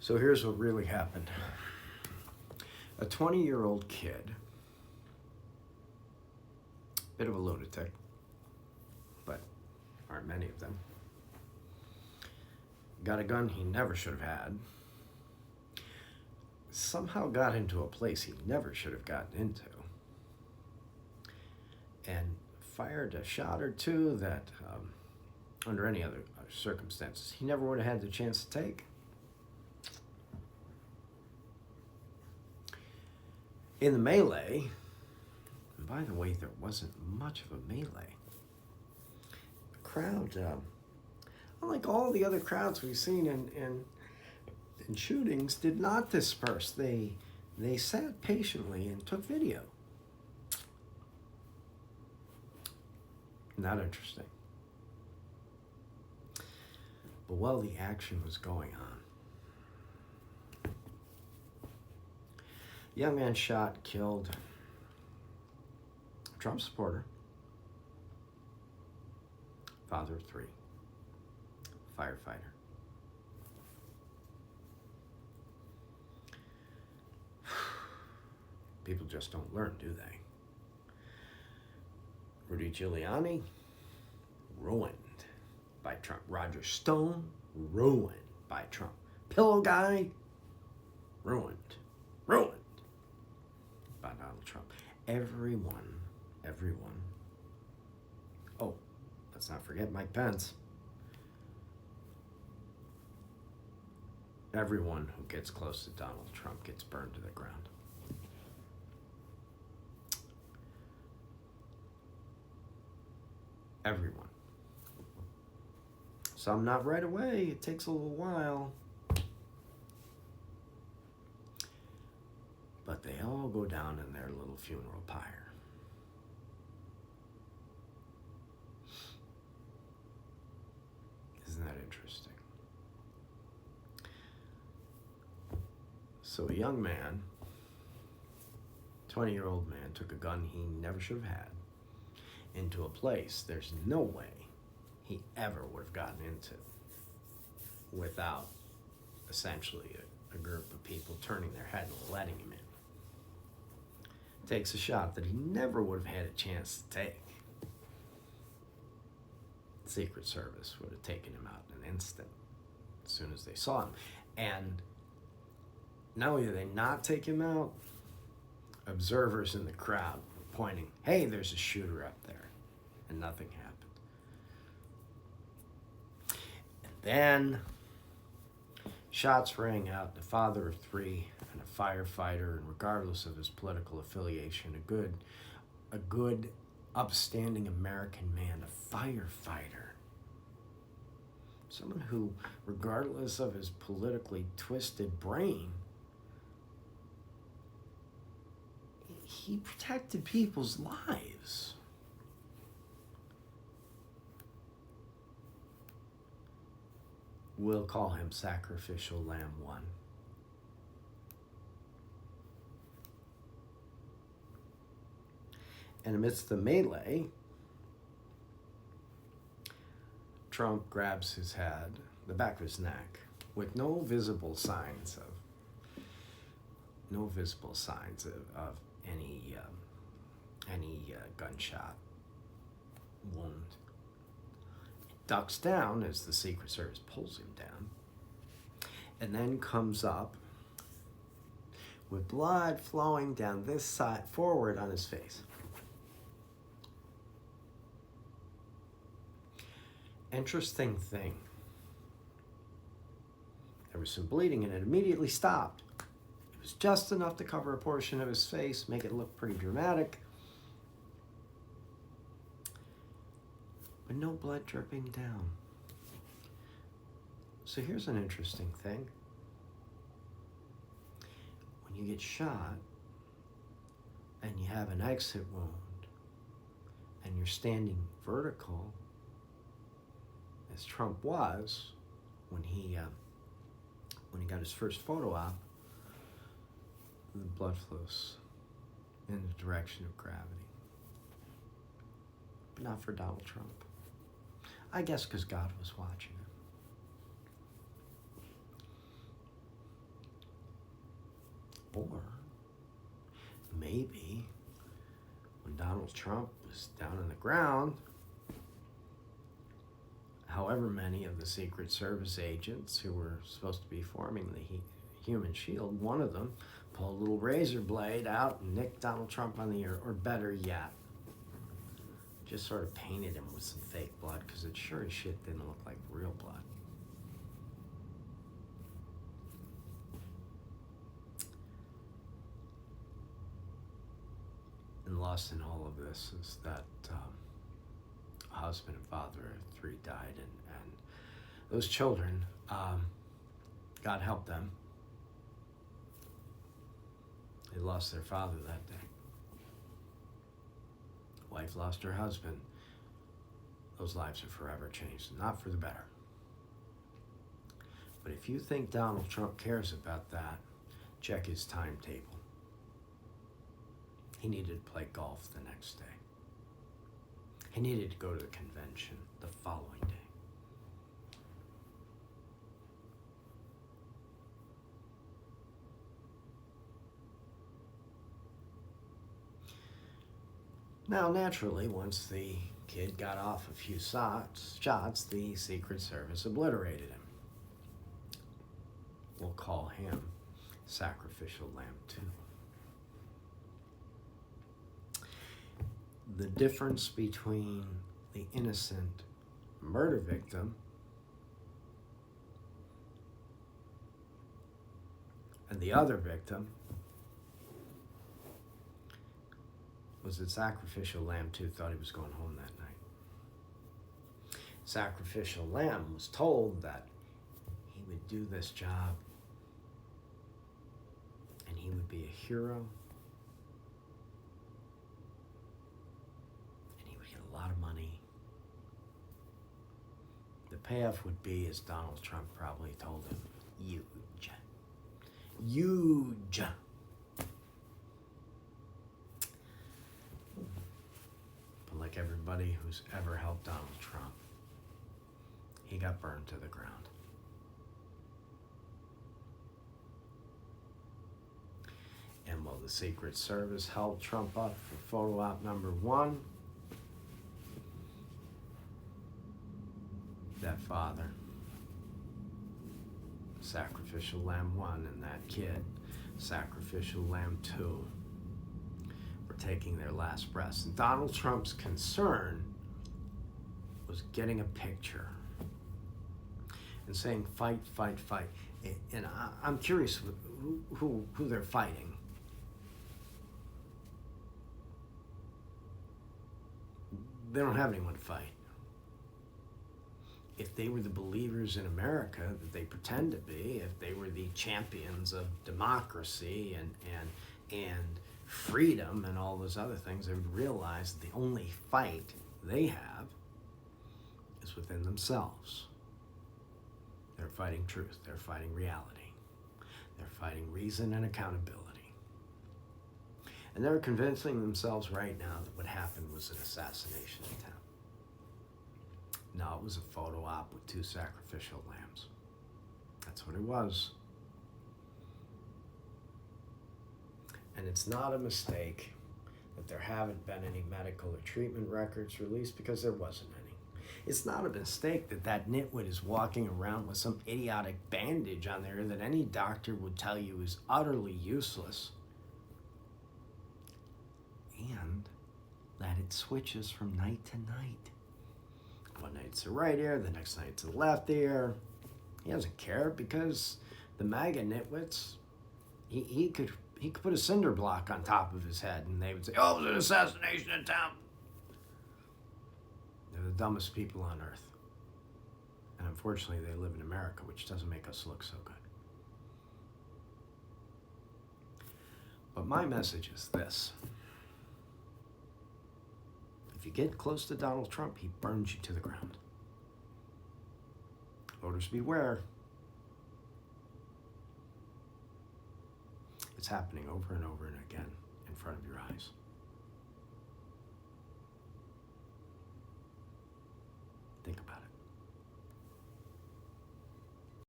So here's what really happened. A 20-year-old kid, bit of a lunatic, but aren't many of them, got a gun he never should have had, somehow got into a place he never should have gotten into, and fired a shot or two that, under any other circumstances, he never would have had the chance to take. In the melee, and by the way, there wasn't much of a melee. The crowd, unlike all the other crowds we've seen in shootings, did not disperse. They sat patiently and took video. Not interesting. But while the action was going on, young man shot, killed a Trump supporter, father of three, firefighter. People just don't learn, do they? Rudy Giuliani, ruined by Trump. Roger Stone, ruined by Trump. Pillow guy, ruined by Donald Trump. Everyone. Oh, let's not forget Mike Pence. Everyone who gets close to Donald Trump gets burned to the ground. Everyone. Some not right away. It takes a little while. But they all go down in their little funeral pyre. Isn't that interesting? So a young man, 20-year-old man, took a gun he never should have had into a place there's no way he ever would have gotten into without essentially a group of people turning their head and letting him in. Takes a shot that he never would have had a chance to take. Secret Service would have taken him out in an instant as soon as they saw him. And not only did they not take him out, observers in the crowd were pointing, hey, there's a shooter up there. And nothing happened. And then shots rang out. The father of three and a firefighter, and regardless of his political affiliation, a good, upstanding American man, a firefighter. Someone who, regardless of his politically twisted brain, he protected people's lives. We'll call him Sacrificial Lamb 1. And amidst the melee, Trump grabs his head, the back of his neck, with no visible signs of any gunshot wound. Ducks down as the Secret Service pulls him down, and then comes up with blood flowing down this side forward on his face. Interesting thing. There was some bleeding and it immediately stopped. It was just enough to cover a portion of his face, make it look pretty dramatic, but no blood dripping down. So here's an interesting thing. When you get shot and you have an exit wound and you're standing vertical, as Trump was when he got his first photo op, the blood flows in the direction of gravity. But not for Donald Trump. I guess because God was watching him. Or maybe when Donald Trump was down on the ground, however many of the Secret Service agents who were supposed to be forming the human shield, one of them pulled a little razor blade out and nicked Donald Trump on the ear, or better yet, just sort of painted him with some fake blood, because it sure as shit didn't look like real blood. And lost in all of this is that husband and father of 3 died, and those children, God help them, they lost their father that day. Wife lost her husband. Those lives are forever changed, not for the better. But if you think Donald Trump cares about that, check his timetable. He needed to play golf the next day. He needed to go to the convention the following day. Now, naturally, once the kid got off a few shots, the Secret Service obliterated him. We'll call him Sacrificial Lamb 2. The difference between the innocent murder victim and the other victim was that Sacrificial Lamb 2 thought he was going home that night. Sacrificial Lamb was told that he would do this job and he would be a hero and he would get a lot of money. The payoff would be, as Donald Trump probably told him, huge. Huge. But like everybody who's ever helped Donald Trump, he got burned to the ground. And while the Secret Service held Trump up for photo op number 1, that father, Sacrificial Lamb 1, and that kid, Sacrificial Lamb 2, were taking their last breaths. And Donald Trump's concern was getting a picture and saying, fight, fight, fight. And I'm curious who they're fighting. They don't have anyone to fight. If they were the believers in America that they pretend to be, if they were the champions of democracy and freedom and all those other things, they would realize that the only fight they have is within themselves. They're fighting truth. They're fighting reality. They're fighting reason and accountability. And they're convincing themselves right now that what happened was an assassination attempt. No, it was a photo op with 2 sacrificial lambs. That's what it was. And it's not a mistake that there haven't been any medical or treatment records released, because there wasn't any. It's not a mistake that that nitwit is walking around with some idiotic bandage on there that any doctor would tell you is utterly useless. And that it switches from night to night. One night it's the right ear, the next night it's the left ear. He doesn't care, because the MAGA nitwits, he could put a cinder block on top of his head and they would say, oh, it was an assassination attempt. They're the dumbest people on earth. And unfortunately, they live in America, which doesn't make us look so good. But my message is this. If you get close to Donald Trump, he burns you to the ground. Voters beware. It's happening over and over and again in front of your eyes. Think about it.